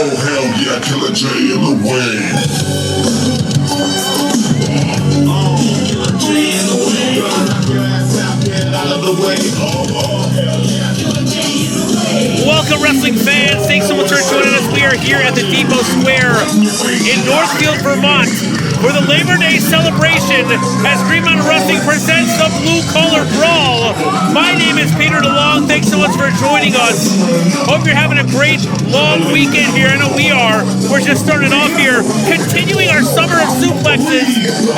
Oh hell yeah, Killa Jay in the way. Oh, Killa Jay in the way. Knock your ass out, get out of the way. Oh hell yeah, Killa Jay in the way. Welcome, wrestling fans. Thanks so much for joining us. We are here at the Depot Square in Northfield, Vermont, for the Labor Day celebration as Green Mountain Wrestling presents the Blue Collar Brawl. My name is Peter DeLonge. Thanks so much for joining us. Hope you're having a great long weekend here. I know we are. We're just starting off here, continuing our summer of suplexes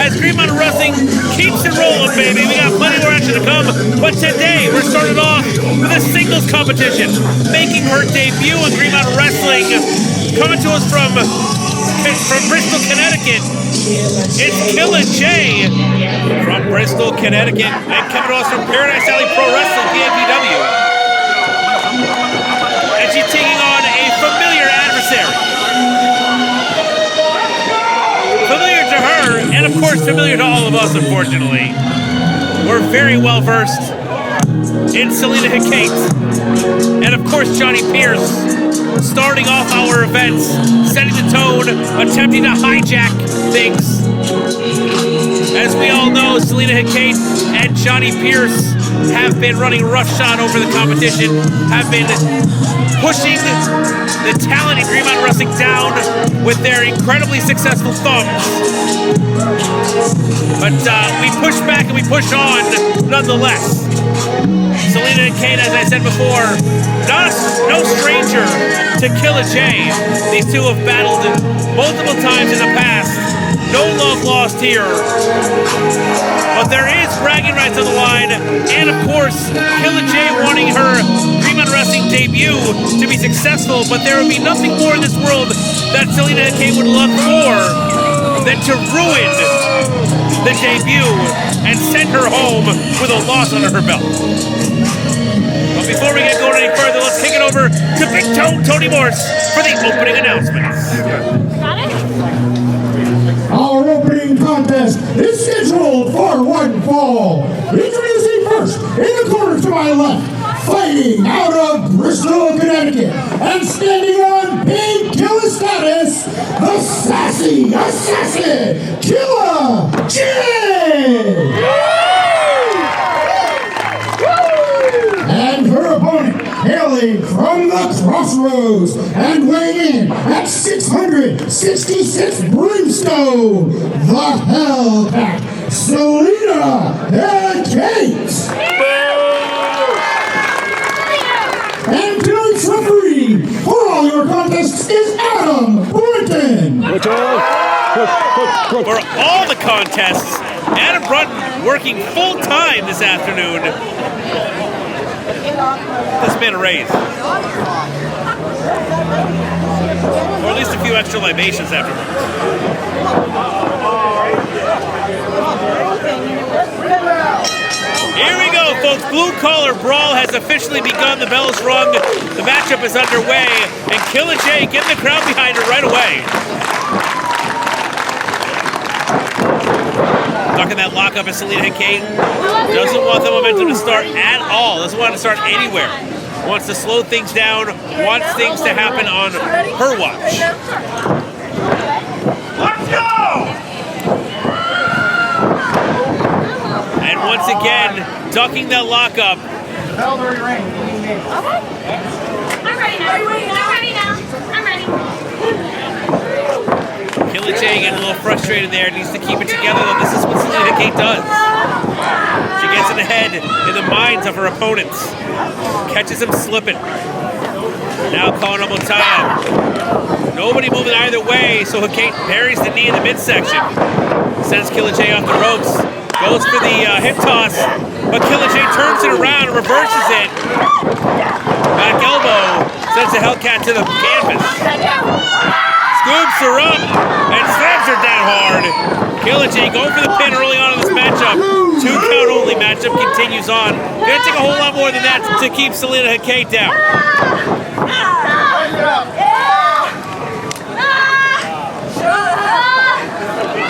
as Green Mountain Wrestling keeps it rolling, baby. We got plenty more action to come, but today we're starting off with a singles competition, making her debut in Green Mountain Wrestling, coming to us from Bristol, Connecticut. It's Killa Jay from Bristol, Connecticut, and coming to us from Paradise Alley Pro Wrestling, GMW. And she's taking on a familiar adversary. Familiar to her, and of course familiar to all of us, unfortunately. We're very well versed in Selena Hekate, and of course Johnny Pierce, starting off our events, setting the tone, attempting to hijack things. As we all know, Selena Hekate and Johnny Pierce have been running roughshod over the competition, have been pushing the talent in Green Mountain Wrestling down with their incredibly successful thumbs. But we push back and we push on nonetheless. Selena Hekate, as I said before, no stranger to Killa Jay. These two have battled multiple times in the past. No love lost here. But there is bragging rights on the line, and of course, Killa Jay wanting her Green Mountain Wrestling debut to be successful, but there would be nothing more in this world that Selena Hekate would love more than to ruin the debut and send her home with a loss under her belt. But before we get going any further, let's kick it over to Big Toe Tony Morse for the opening announcements. Got it? Our opening contest is scheduled for one fall. Introducing first, in the corner to my left, fighting out of Bristol, Connecticut, and standing on Big Killa status, the sassy assassin, Killa Jay! And her opponent, hailing from the Crossroads and weighing in at 666 brimstone, the Hellcat, Selena Hekate. And tonight's referee for all your contests is Adam Britton. For all the contests, Adam Brunton working full-time this afternoon. This man a raise. Or at least a few extra libations afterwards. Here we go, folks. Blue Collar Brawl has officially begun. The bell is rung. The matchup is underway. And Killa Jay getting the crowd behind her right away. Ducking that lockup as Selena Hekate doesn't want the momentum to start at all. Doesn't want it to start anywhere. Wants to slow things down. Wants things to happen on her watch. Let's go! And once again, ducking that lockup. I'm ready now. I'm ready. Killa Jay getting a little frustrated there. Needs to keep it together, though. This is what Selena Hekate does. She gets in the head, in the minds of her opponents. Catches them slipping. Now calling up Otaya. Nobody moving either way, so Hekate buries the knee in the midsection. Sends Killa Jay off the ropes. Goes for the hip toss, but Killa Jay turns it around and reverses it. Back elbow. Sends the Hellcat to the canvas. Scoops her up and slams her down hard. Killa Jay going for the pin early on in this matchup. 2 count only matchup continues on. Gonna take a whole lot more than that to keep Selena Hekate down.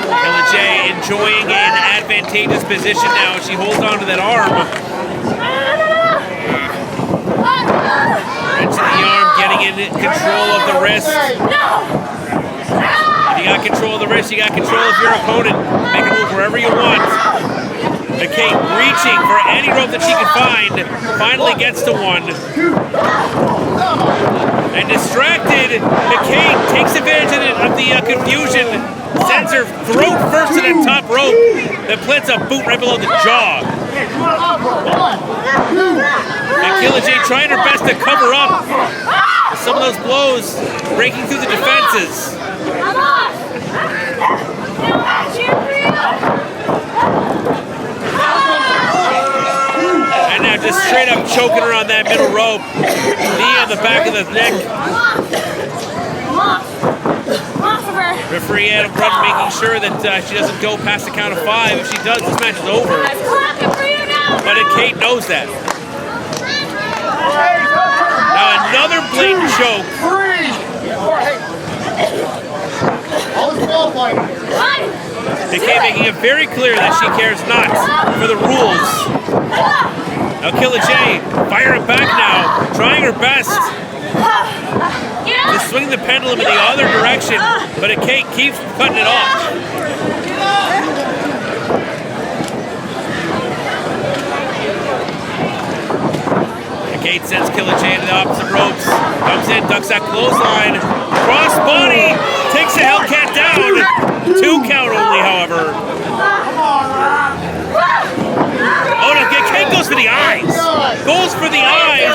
Killa Jay enjoying an advantageous position now as she holds on to that arm. Wrench in the arm, getting in control of the wrist. If you got control of the wrist, you got control of your opponent. Make a move wherever you want. Hekate reaching for any rope that she can find. Finally gets to one. And distracted, Hekate takes advantage of the confusion. Sends her throat first to the top rope. Then plants a boot right below the jaw. And Killa Jay trying her best to cover up some of those blows, breaking through the defenses. And now just straight up choking her on that middle rope. Knee on the back of the neck. Referee Adam Brunton making sure that she doesn't go past the count of 5. If she does, this match is over. But Hekate knows that. Now another blatant choke. Hekate making it very clear that she cares not for the rules. Now Killa Jay firing back now, trying her best to swing the pendulum in the other direction, but Hekate keeps cutting it off. Hekate sends Killa Jay to the opposite ropes, comes in, ducks that clothesline, cross body, takes a Hellcat down. 2 count only, however. Oh no, Hekate goes for the eyes. Goes for the eyes.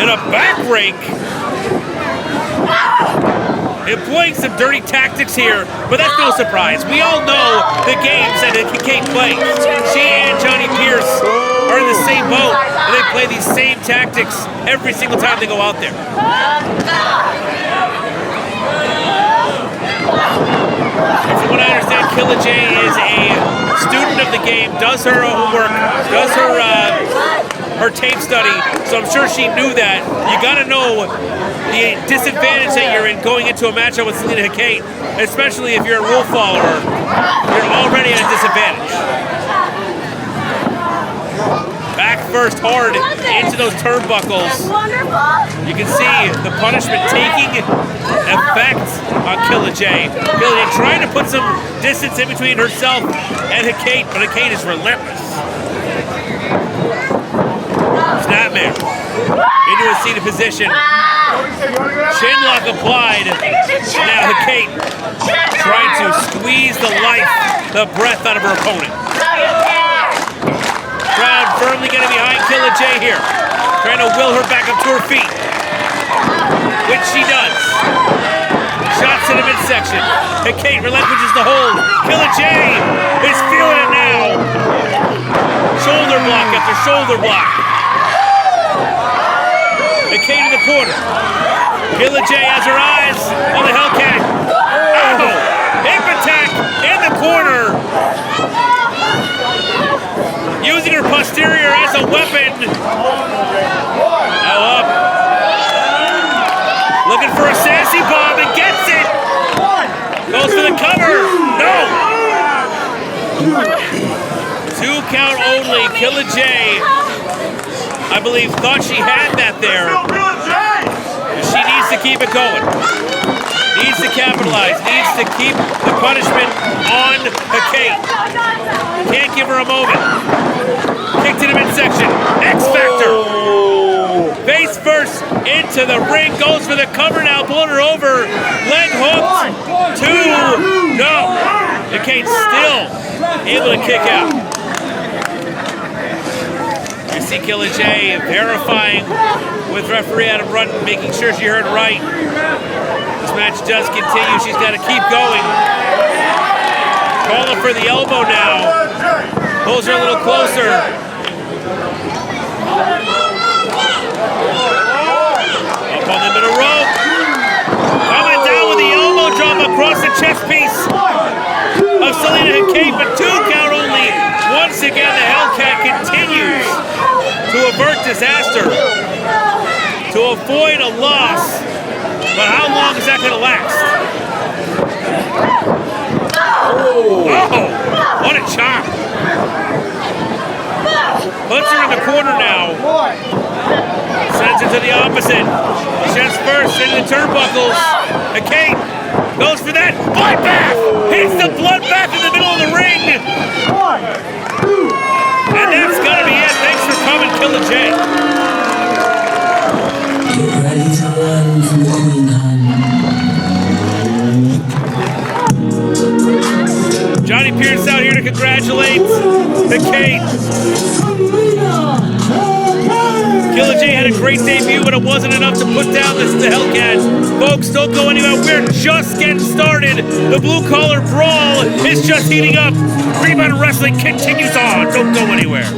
And a back rake. Employing some dirty tactics here, but that's no surprise. We all know the games that Hekate plays. She and Johnny Pierce are in the same boat, and they play these same tactics every single time they go out there. And from what I understand, Killa Jay is a student of the game, does her homework, does her tape study, so I'm sure she knew that. You gotta know the disadvantage that you're in going into a matchup with Selena Hekate, especially if you're a rule follower. You're already at a disadvantage. Back first hard into those turnbuckles. You can see the punishment taking effect on Killa Jay. Killa Jay trying to put some distance in between herself and Hekate, but Hekate is relentless. Snapmare into a seated position. Chinlock applied. Now Hekate trying to squeeze the breath out of her opponent. Crowd firmly getting behind Killa Jay here, trying to will her back up to her feet, which she does. Shots in the midsection. Hekate relinquishes the hold. Killa Jay is feeling it now. Shoulder block after shoulder block. Hekate in the corner. Killa Jay has her eyes on the Hellcat. Oh! Hip attack in the corner. Using her posterior as a weapon. Now up. Looking for a sassy bomb and gets it. Goes for the cover. No. 2 count only. Killa Jay, I believe, thought she had that there. She needs to keep it going. Needs to capitalize. Needs to keep the punishment on Hekate. Can't give her a moment. Kick to the midsection. X Factor. Face first into the ring. Goes for the cover now. Pulling her over. Leg hooked. 2. No. Hekate still able to kick out. You see Killa Jay verifying with referee Adam Brunton, making sure she heard right. This match does continue. She's got to keep going. Calling for the elbow now. Pulls her a little closer. Up on the middle rope. Coming down with the elbow drop across the chest piece of Selena Hekate, but 2 count only. Once again, the Hellcat continues to avert disaster, to avoid a loss. But how long is that going to last? Oh, what a chop. Puts her in the corner now. Sends it to the opposite. Chest first into the turnbuckles. Hekate goes for that bloodbath. Hits the bloodbath in the middle of the ring. And that's gonna be it. Thanks for coming, Killa Jay. Get ready to run from what we done. Johnny Pierce out here to congratulate Hekate. Killa Jay had a great debut, but it wasn't enough to put down the Hellcat. Folks, don't go anywhere. We're just getting started. The blue collar brawl is just heating up. Green Mountain Wrestling continues on. Don't go anywhere.